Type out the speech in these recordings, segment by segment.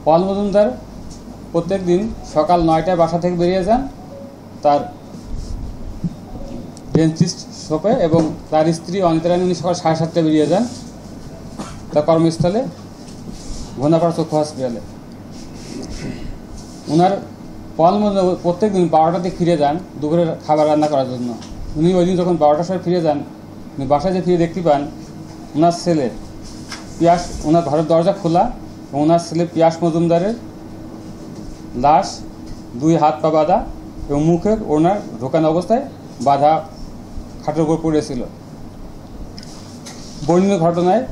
পল মজুমদার প্রত্যেক দিন সকাল 9টায় বাসা থেকে বেরিয়ে যান তার ডেন্টিস্ট শপে, এবং তার স্ত্রী অনিতা রানী উনি সকাল 7:30টায় বেরিয়ে যান তার কর্মস্থলে ঘনাপাড়া চক্ষু হসপিটালে। ওনার পল মজুমদার প্রত্যেক দিন 12টাতে ফিরে যান দুপুরের খাবার রান্না করার জন্য। উনি ওই দিন যখন 12টার সময় ফিরে যান, উনি বাসায় যে ফিরে দেখতে পান ওনার ছেলে পিয়াস, ওনার ঘরের দরজা খোলা, ওনার ছেলে পিয়াস মজুমদারের লাশ 2 হাত পা বাঁধা এবং মুখে ওনার ঢোকানো অবস্থায় বাঁধা খাটের উপর পড়েছিল। বর্ণিত ঘটনায়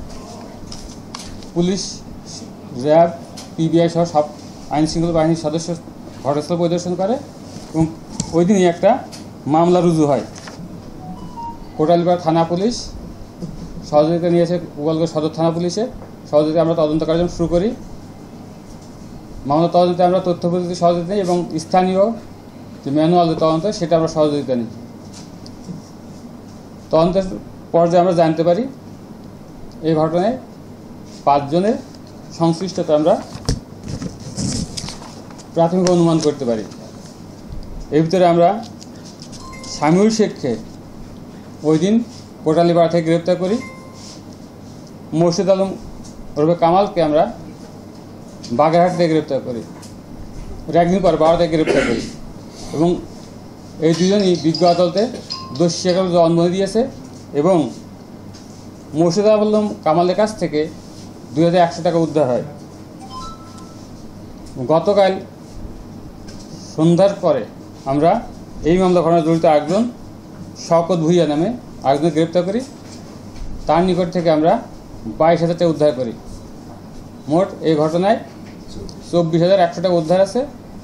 পুলিশ, র্যাব, পিবিআই সহ সব আইনশৃঙ্খলা বাহিনীর সদস্য ঘটনাস্থল পরিদর্শন করে এবং ওই দিনই একটা মামলা রুজু হয়। কোটালীপাড়া থানা পুলিশ সহযোগিতা নিয়েছে গোপালগঞ্জ সদর থানা পুলিশের সহযোগিতা আমরা তদন্ত কার্যক্রম শুরু করি। মামলা তদন্তে আমরা তথ্য প্রযুক্তি সহযোগিতা নিই এবং স্থানীয় যে ম্যানুয়াল তদন্ত সেটা আমরা সহযোগিতা নিই। তদন্তের পর্যায়ে আমরা জানতে পারি এই ঘটনায় 5 জনের সংশ্লিষ্টতা আমরা প্রাথমিক অনুমান করতে পারি। এর ভিতরে আমরা শামিউল শেখকে ওই দিন কোটালীপাড়া থেকে গ্রেপ্তার করি। মোর্শেদ আলম ওরফে কামালকে আমরা বাগেরহাট থেকে গ্রেপ্তার করি, একদিন পর 12 থেকে গ্রেপ্তার করি এবং এই দুজনই বিজ্ঞ আদালতে দোষী স্বীকার জবানবন্দি দিয়েছে এবং মোর্শেদ আলম কামালের কাছ থেকে 2100 টাকা উদ্ধার হয়। গতকাল সন্ধ্যার পরে আমরা এই মামলা ঘটনায় জড়িত একজন শওকত ভুইয়া নামে একজন গ্রেপ্তার করি, তার নিকট থেকে আমরা 22,000 টাকা উদ্ধার করি। মোট এই ঘটনায় 24,100 টাকা উদ্ধার আছে।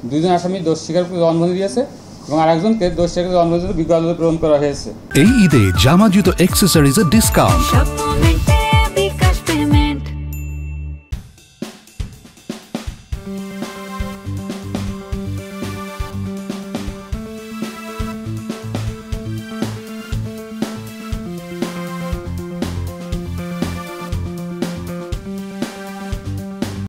2 জন আসামি দোষ স্বীকার করে জবানবন্দি দিয়েছে এবং আরেকজনকে দোষ স্বীকার করে জবানবন্দি বিজ্ঞ আদালতে প্রেরণ করা হয়েছে। এই ঈদে জামা জুতো অ্যাক্সেসরিজের ডিসকাউন্ট